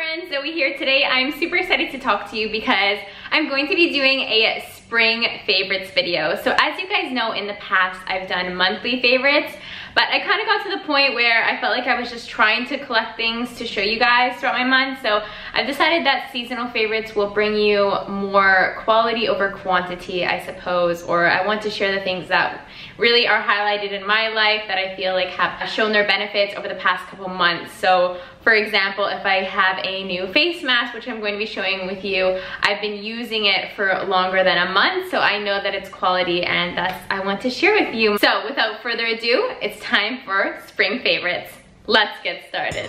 friends, Zoe here. Today I'm super excited to talk to you because I'm going to be doing a spring favorites video. So as you guys know, in the past I've done monthly favorites, but I kind of got to the point where I felt like I was just trying to collect things to show you guys throughout my month. So I've decided that seasonal favorites will bring you more quality over quantity, I suppose, or I want to share the things that really are highlighted in my life that I feel like have shown their benefits over the past couple months. So for example, if I have a new face mask, which I'm going to be showing with you, I've been using it for longer than a month, so I know that it's quality and thus I want to share with you. So without further ado, it's time for spring favorites. Let's get started.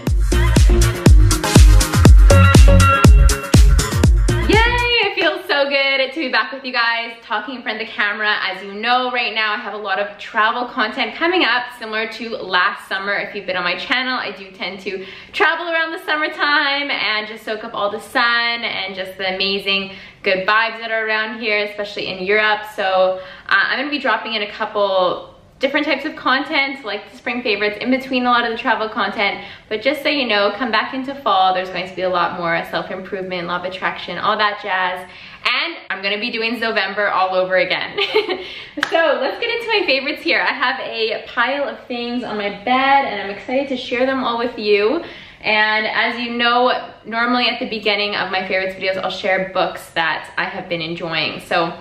Feels so good to be back with you guys, talking in front of the camera. As you know, right now I have a lot of travel content coming up, similar to last summer. If you've been on my channel, I do tend to travel around the summertime and just soak up all the sun and just the amazing good vibes that are around here, especially in Europe. So I'm gonna be dropping in a couple different types of content, like the spring favorites, in between a lot of the travel content. But just so you know, come back into fall, there's going to be a lot more self-improvement, law of attraction, all that jazz. And I'm gonna be doing Zovember all over again. So let's get into my favorites here. I have a pile of things on my bed and I'm excited to share them all with you. And as you know, normally at the beginning of my favorites videos, I'll share books that I have been enjoying. So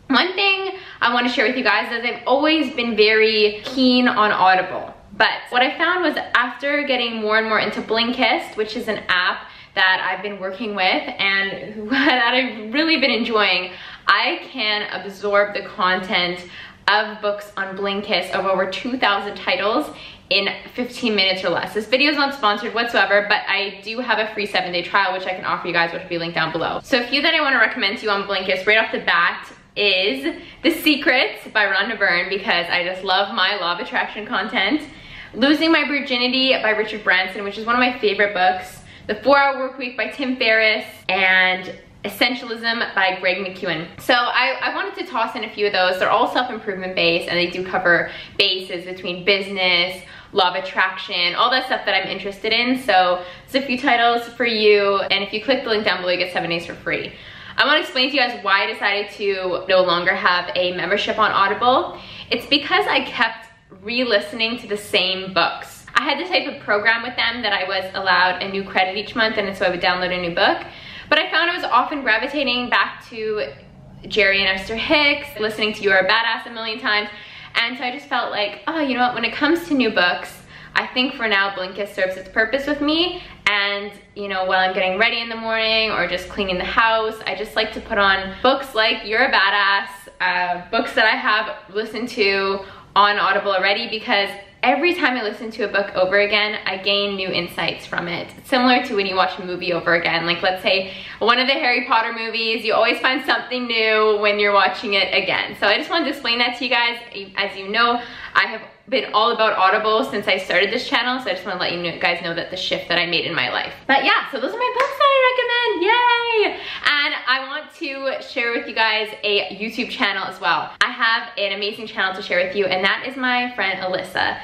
one thing I want to share with you guys is I've always been very keen on Audible. But what I found was after getting more and more into Blinkist, which is an app that I've been working with and that I've really been enjoying, I can absorb the content of books on Blinkist of over 2,000 titles in 15 minutes or less. This video is not sponsored whatsoever, but I do have a free 7-day trial, which I can offer you guys, which will be linked down below. So a few that I want to recommend to you on Blinkist right off the bat is The Secret by Rhonda Byrne, because I just love my law of attraction content. Losing My Virginity by Richard Branson, which is one of my favorite books. The 4-Hour Workweek by Tim Ferriss, and Essentialism by Greg McKeown. So I wanted to toss in a few of those. They're all self-improvement based and they do cover bases between business, law of attraction, all that stuff that I'm interested in. So there's a few titles for you, and if you click the link down below, you get 7 days for free. I want to explain to you guys why I decided to no longer have a membership on Audible. It's because I kept re-listening to the same books. I had this type of program with them that I was allowed a new credit each month, and so I would download a new book. But I found I was often gravitating back to Jerry and Esther Hicks, listening to You're a Badass a million times. And so I just felt like, oh, you know what, when it comes to new books, I think for now Blinkist serves its purpose with me. And you know, while I'm getting ready in the morning or just cleaning the house, I just like to put on books like You're a Badass, books that I have listened to on Audible already, because every time I listen to a book over again, I gain new insights from it. It's similar to when you watch a movie over again. Like let's say one of the Harry Potter movies, you always find something new when you're watching it again. So I just wanted to explain that to you guys. As you know, I have been all about Audible since I started this channel, so I just want to let you guys know that the shift that I made in my life. But yeah, so those are my books that I recommend, yay! And I want to share with you guys a YouTube channel as well. I have an amazing channel to share with you, and that is my friend ELYSSA.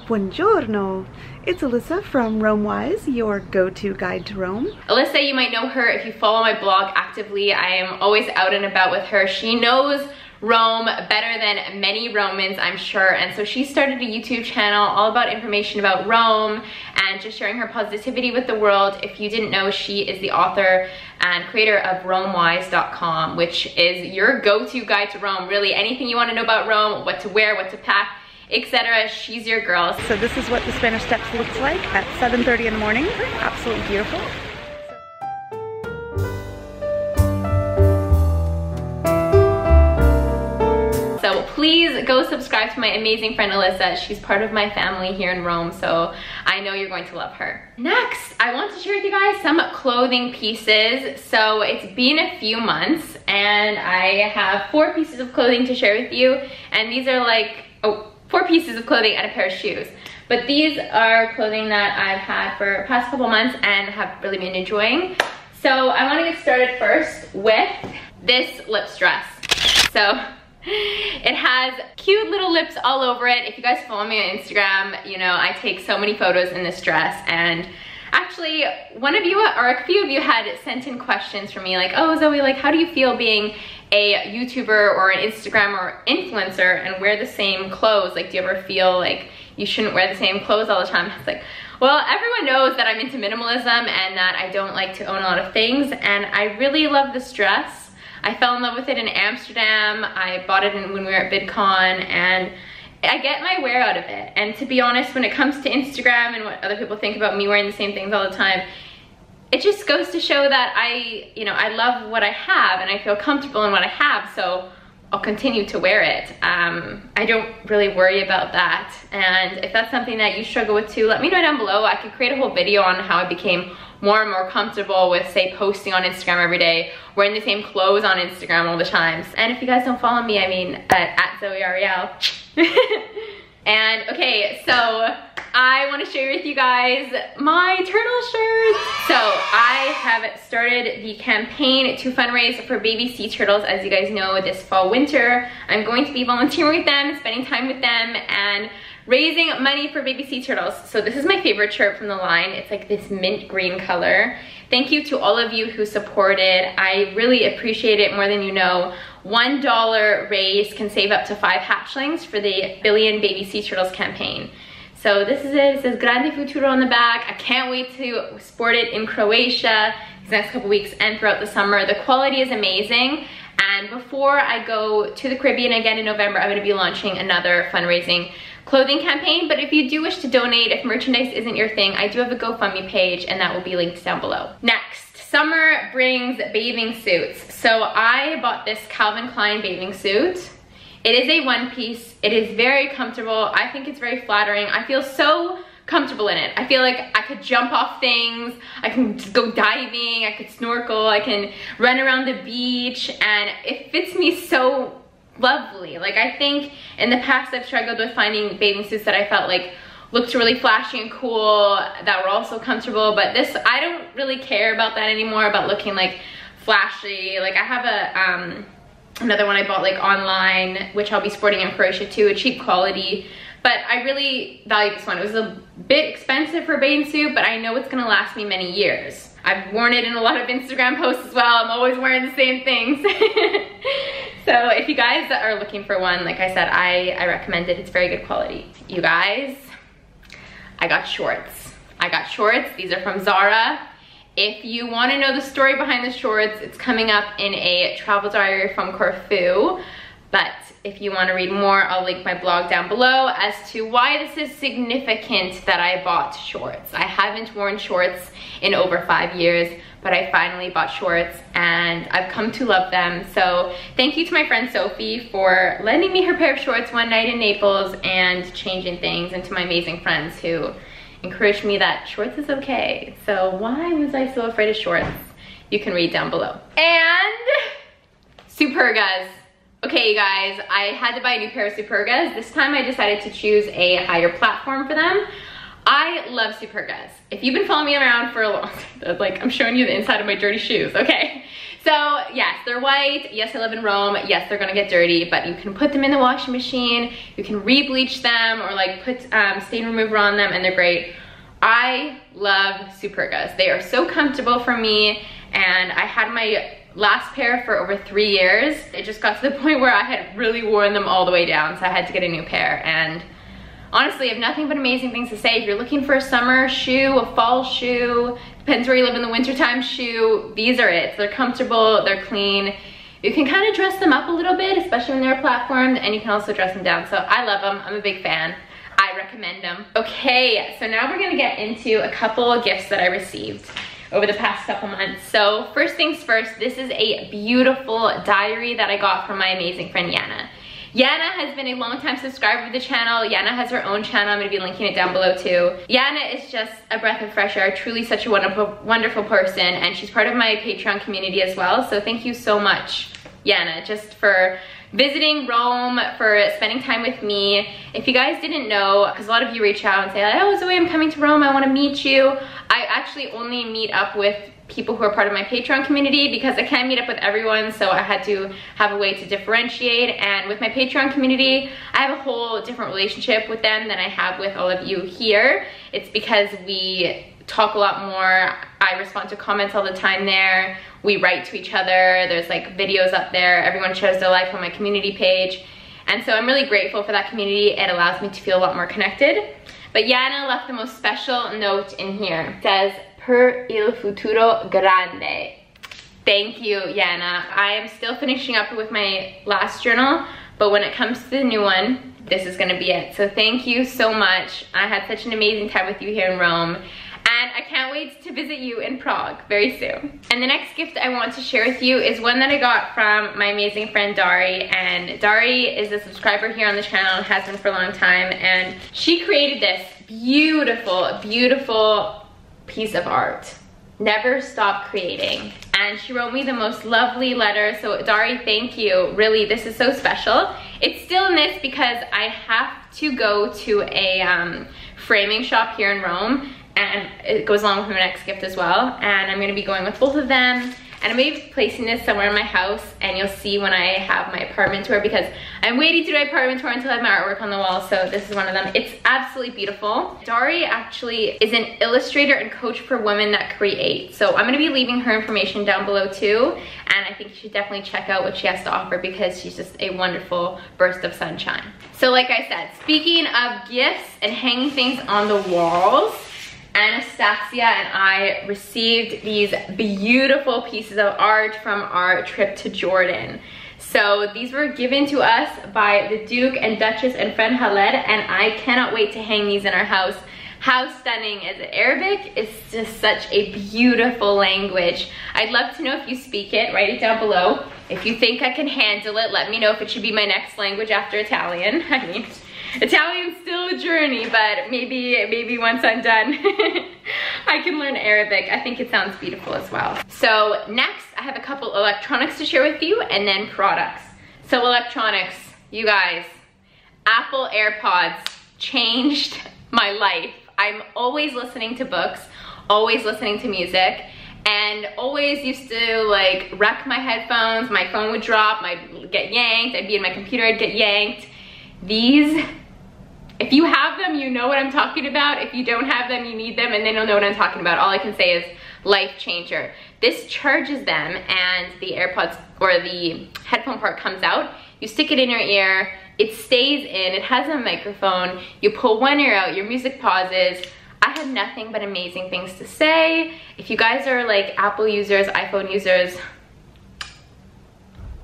Buongiorno! It's ELYSSA from RomeWise, your go-to guide to Rome. ELYSSA, you might know her if you follow my blog actively. I am always out and about with her. She knows Rome better than many Romans, I'm sure, and so she started a YouTube channel all about information about Rome and just sharing her positivity with the world. If you didn't know, she is the author and creator of RomeWise.com, which is your go-to guide to Rome. Really, anything you want to know about Rome, what to wear, what to pack, etc. She's your girl. So this is what the Spanish Steps looks like at 7:30 in the morning. Absolutely beautiful. So please go subscribe to my amazing friend ELYSSA. She's part of my family here in Rome, so I know you're going to love her. Next, I want to share with you guys some clothing pieces. So it's been a few months and I have 4 pieces of clothing to share with you. And these are like, 4 pieces of clothing and a pair of shoes. But these are clothing that I've had for the past couple months and have really been enjoying. So I want to get started first with this lips dress. So it has cute little lips all over it. If you guys follow me on Instagram, you know I take so many photos in this dress, and actually, one of you or a few of you had sent in questions for me like, oh Zoe, like how do you feel being a YouTuber or an Instagram or influencer and wear the same clothes? Like, do you ever feel like you shouldn't wear the same clothes all the time? I was like, well, everyone knows that I'm into minimalism and that I don't like to own a lot of things, and I really love this dress. I fell in love with it in Amsterdam. I bought it when we were at VidCon, and I get my wear out of it. And to be honest, when it comes to Instagram and what other people think about me wearing the same things all the time, it just goes to show that I love what I have and I feel comfortable in what I have, so I'll continue to wear it. I don't really worry about that. And if that's something that you struggle with too, let me know down below. I could create a whole video on how I became more and more comfortable with, say, posting on Instagram every day, wearing the same clothes on Instagram all the time. And if you guys don't follow me, I mean, at Zoe Ariel. And okay, so I want to share with you guys my turtle shirts. So I have started the campaign to fundraise for baby sea turtles. As you guys know, this fall winter, I'm going to be volunteering with them, spending time with them, and raising money for baby sea turtles. So this is my favorite shirt from the line. It's like this mint green color. Thank you to all of you who supported. I really appreciate it more than you know. $1 raised can save up to 5 hatchlings for the Billion Baby Sea Turtles campaign. So this is it. It says Grande Futuro on the back. I can't wait to sport it in Croatia these next couple weeks and throughout the summer. The quality is amazing. And before I go to the Caribbean again in November, I'm going to be launching another fundraising clothing campaign. But if you do wish to donate, if merchandise isn't your thing, I do have a GoFundMe page and that will be linked down below. Next, summer brings bathing suits. So I bought this Calvin Klein bathing suit. It is a one piece. It is very comfortable. I think it's very flattering. I feel so comfortable in it. I feel like I could jump off things, I can go diving, I could snorkel, I can run around the beach, and it fits me so lovely. Like, I think in the past I've struggled with finding bathing suits that I felt like looked really flashy and cool, that were also comfortable, but this, I don't really care about that anymore, about looking like flashy. Like, I have a another one I bought like online, which I'll be sporting in Croatia too, a cheap quality. But I really value this one. It was a bit expensive for a bathing suit, but I know it's gonna last me many years. I've worn it in a lot of Instagram posts as well. I'm always wearing the same things. So if you guys are looking for one, like I said, I recommend it. It's very good quality. You guys, I got shorts. I got shorts. These are from Zara. If you want to know the story behind the shorts, it's coming up in a travel diary from Corfu. But if you want to read more, I'll link my blog down below as to why this is significant that I bought shorts. I haven't worn shorts in over 5 years, but I finally bought shorts and I've come to love them. So thank you to my friend Sophie for lending me her pair of shorts one night in Naples and changing things, and to my amazing friends who encouraged me that shorts is okay. So why was I so afraid of shorts? You can read down below. And Supergas. Okay, you guys, I had to buy a new pair of Supergas. This time I decided to choose a higher platform for them. I love Supergas. If you've been following me around for a long time, like, I'm showing you the inside of my dirty shoes, okay? So yes, they're white. Yes, I live in Rome. Yes, they're gonna get dirty, but you can put them in the washing machine. You can re-bleach them or like put stain remover on them, and they're great. I love Supergas. They are so comfortable for me, and I had my last pair for over 3 years. It just got to the point where I had really worn them all the way down, so I had to get a new pair. And honestly, I have nothing but amazing things to say. If you're looking for a summer shoe, a fall shoe, depends where you live in the wintertime shoe, these are it. They're comfortable, they're clean. You can kind of dress them up a little bit, especially when they're platformed, and you can also dress them down. So I love them, I'm a big fan. I recommend them. Okay, so now we're gonna get into a couple of gifts that I received over the past couple months. So first things first, this is a beautiful diary that I got from my amazing friend Yana. Yana has been a long-time subscriber of the channel. Yana has her own channel. I'm gonna be linking it down below too. Yana is just a breath of fresh air, truly such a wonderful person, and she's part of my Patreon community as well. So thank you so much, Yana, just for visiting Rome, for spending time with me. If you guys didn't know, because a lot of you reach out and say, oh Zoe, I'm coming to Rome, I want to meet you. I actually only meet up with people who are part of my Patreon community because I can't meet up with everyone, so I had to have a way to differentiate. And with my Patreon community, I have a whole different relationship with them than I have with all of you here. It's because we talk a lot more. I respond to comments all the time there. We write to each other. There's like videos up there. Everyone shares their life on my community page. And so I'm really grateful for that community. It allows me to feel a lot more connected. But Yana left the most special note in here. It says, per il futuro grande. Thank you, Yana. I am still finishing up with my last journal, but when it comes to the new one, this is gonna be it. So thank you so much. I had such an amazing time with you here in Rome, and I can't wait to visit you in Prague very soon. And the next gift I want to share with you is one that I got from my amazing friend Dari. And Dari is a subscriber here on the channel and has been for a long time, and she created this beautiful, beautiful piece of art. Never stop creating. And she wrote me the most lovely letter. So Dari, thank you. Really, this is so special. It's still in this because I have to go to a framing shop here in Rome, and it goes along with my next gift as well. And I'm gonna be going with both of them. And I'm maybe placing this somewhere in my house, and you'll see when I have my apartment tour, because I'm waiting to do my apartment tour until I have my artwork on the wall. So this is one of them. It's absolutely beautiful. Dari actually is an illustrator and coach for women that create. So I'm gonna be leaving her information down below too. And I think you should definitely check out what she has to offer, because she's just a wonderful burst of sunshine. So like I said, speaking of gifts and hanging things on the walls, Anastasia and I received these beautiful pieces of art from our trip to Jordan. So these were given to us by the Duke and Duchess and friend Khaled, and I cannot wait to hang these in our house. How stunning is it? Arabic is just such a beautiful language. I'd love to know if you speak it. Write it down below. If you think I can handle it, let me know if it should be my next language after Italian. I mean, Italian's still a journey, but maybe once I'm done, I can learn Arabic. I think it sounds beautiful as well. So next, I have a couple electronics to share with you, and then products. So electronics, you guys, Apple AirPods changed my life. I'm always listening to books, always listening to music, and always used to like wreck my headphones. My phone would drop, I'd get yanked, I'd be in my computer, I'd get yanked. These, if you have them, you know what I'm talking about. If you don't have them, you need them, and then you'll know what I'm talking about. All I can say is life changer. This charges them, and the AirPods or the headphone part comes out. You stick it in your ear, it stays in, it has a microphone. You pull one ear out, your music pauses. I have nothing but amazing things to say. If you guys are like Apple users, iPhone users,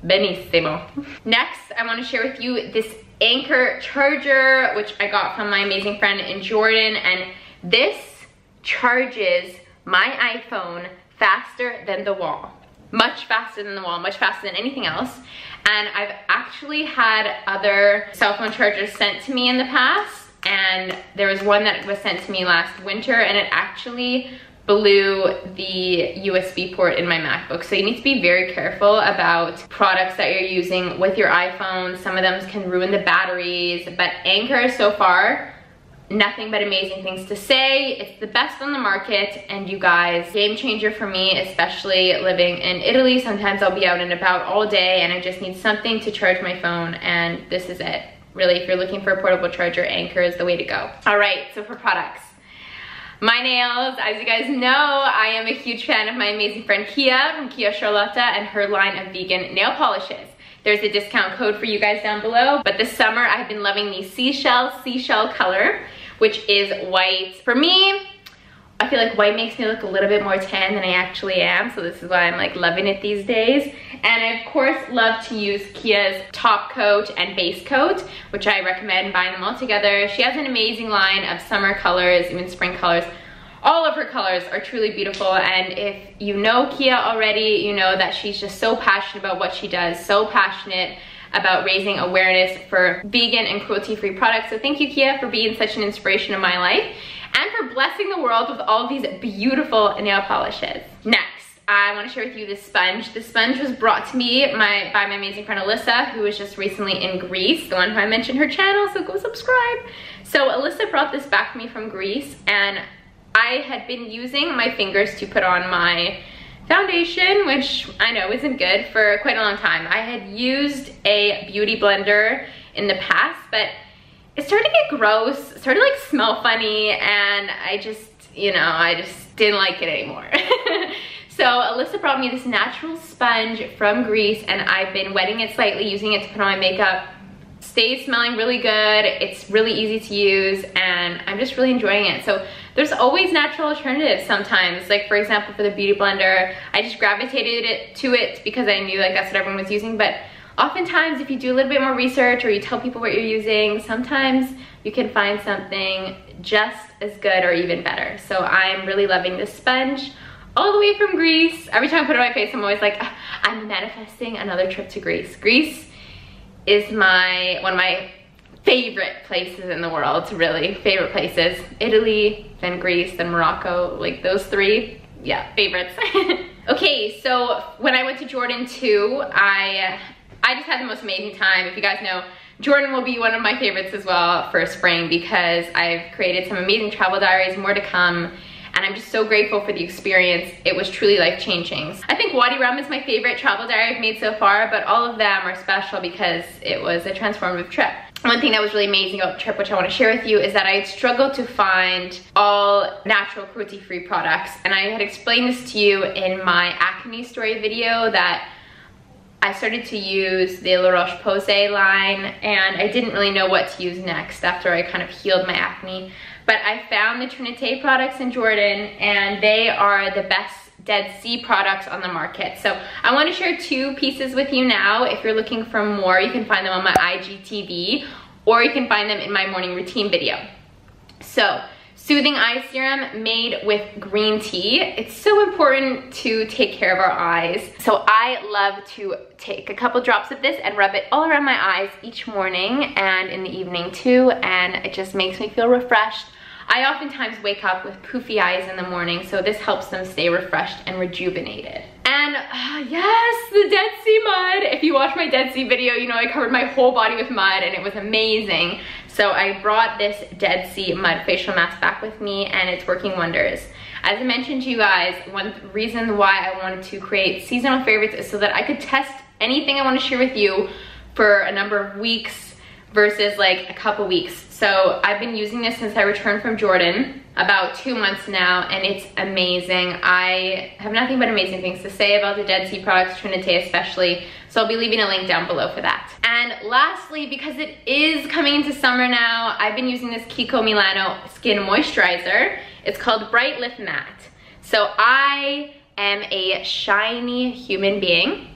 benissimo. Next, I want to share with you this Anchor charger, which I got from my amazing friend in Jordan, and this charges my iPhone faster than the wall. Much faster than the wall, much faster than anything else. And I've actually had other cell phone chargers sent to me in the past, and there was one that was sent to me last winter, and it actually blew the USB port in my MacBook. So you need to be very careful about products that you're using with your iPhone. Some of them can ruin the batteries, but Anchor so far, nothing but amazing things to say. It's the best on the market, and you guys, game changer for me, especially living in Italy. Sometimes I'll be out and about all day and I just need something to charge my phone, and this is it. Really, if you're looking for a portable charger, Anchor is the way to go. All right, so for products. My nails, as you guys know, I am a huge fan of my amazing friend Kia from Kia Charlotta and her line of vegan nail polishes. There's a discount code for you guys down below, but this summer I've been loving the seashell color, which is white. For me, I feel like white makes me look a little bit more tan than I actually am, so this is why I'm like loving it these days. And I of course love to use Kia's top coat and base coat, which I recommend buying them all together. She has an amazing line of summer colors, even spring colors. All of her colors are truly beautiful, and if you know Kia already, you know that she's just so passionate about what she does, so passionate about raising awareness for vegan and cruelty-free products. So thank you, Kia, for being such an inspiration in my life and for blessing the world with all of these beautiful nail polishes. Next, I want to share with you this sponge. This sponge was brought to me by my amazing friend ELYSSA, who was just recently in Greece, the one who I mentioned her channel, so go subscribe. So ELYSSA brought this back to me from Greece, and I had been using my fingers to put on my foundation, which I know isn't good, for quite a long time. I had used a beauty blender in the past, but it started to get gross, it started to like smell funny, and I just you know, I just didn't like it anymore. So ELYSSA brought me this natural sponge from Greece, and I've been wetting it slightly, using it to put on my makeup. Stays smelling really good, it's really easy to use, and I'm just really enjoying it. So there's always natural alternatives sometimes. Like for example, for the beauty blender, I just gravitated to it because I knew like that's what everyone was using. But oftentimes if you do a little bit more research or you tell people what you're using, sometimes you can find something just as good or even better. So I'm really loving this sponge all the way from Greece. Every time I put it on my face, I'm always like, I'm manifesting another trip to Greece. Greece is one of my favorite places in the world, really. Favorite places. Italy, then Greece, then Morocco, like those three, yeah, favorites. Okay, so when I went to Jordan too, I just had the most amazing time. If you guys know, Jordan will be one of my favorites as well for spring because I've created some amazing travel diaries, more to come. And I'm just so grateful for the experience. It was truly life-changing. I think Wadi Rum is my favorite travel diary I've made so far, but all of them are special because it was a transformative trip. One thing that was really amazing about the trip, which I want to share with you, is that I had struggled to find all natural cruelty-free products. And I had explained this to you in my acne story video that I started to use the La Roche-Posay line, and I didn't really know what to use next after I kind of healed my acne. But I found the Trinité products in Jordan, and they are the best Dead Sea products on the market. So I want to share two pieces with you now. If you're looking for more, you can find them on my IGTV, or you can find them in my morning routine video. So, Soothing Eye Serum made with green tea. It's so important to take care of our eyes. So I love to take a couple drops of this and rub it all around my eyes each morning and in the evening too, and it just makes me feel refreshed. I oftentimes wake up with poofy eyes in the morning, so this helps them stay refreshed and rejuvenated. And yes, the Dead Sea mud. If you watch my Dead Sea video, you know I covered my whole body with mud and it was amazing. So I brought this Dead Sea mud facial mask back with me, and it's working wonders. As I mentioned to you guys, one reason why I wanted to create seasonal favorites is so that I could test anything I want to share with you for a number of weeks versus like a couple weeks. So I've been using this since I returned from Jordan, about 2 months now, and it's amazing. I have nothing but amazing things to say about the Dead Sea products, Trinité especially, so I'll be leaving a link down below for that. And lastly, because it is coming into summer now, I've been using this Kiko Milano Skin Moisturizer. It's called Bright Lift Matte. So I am a shiny human being.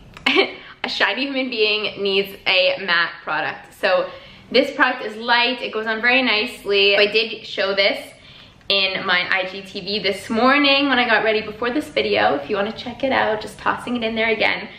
A shiny human being needs a matte product. So this product is light, it goes on very nicely. I did show this in my IGTV this morning when I got ready before this video. If you want to check it out, just tossing it in there again.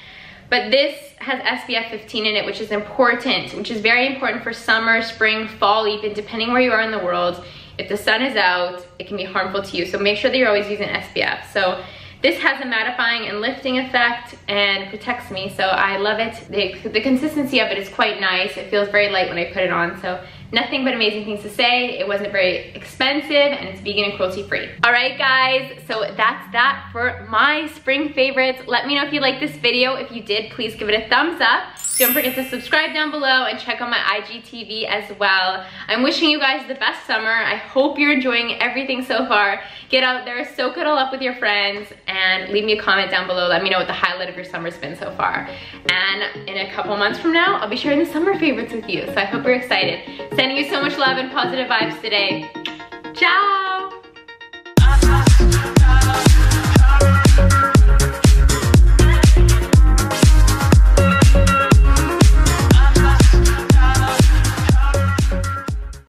But this has SPF 15 in it, which is important, which is very important for summer, spring, fall, even depending where you are in the world. If the sun is out, it can be harmful to you. So make sure that you're always using SPF. So this has a mattifying and lifting effect and protects me, so I love it. The consistency of it is quite nice. It feels very light when I put it on, so nothing but amazing things to say. It wasn't very expensive, and it's vegan and cruelty free. All right, guys, so that's that for my spring favorites. Let me know if you liked this video. If you did, please give it a thumbs up. Don't forget to subscribe down below and check out my IGTV as well. I'm wishing you guys the best summer. I hope you're enjoying everything so far. Get out there, soak it all up with your friends, and leave me a comment down below. Let me know what the highlight of your summer's been so far. And in a couple months from now, I'll be sharing the summer favorites with you. So I hope you're excited. Sending you so much love and positive vibes today. Ciao!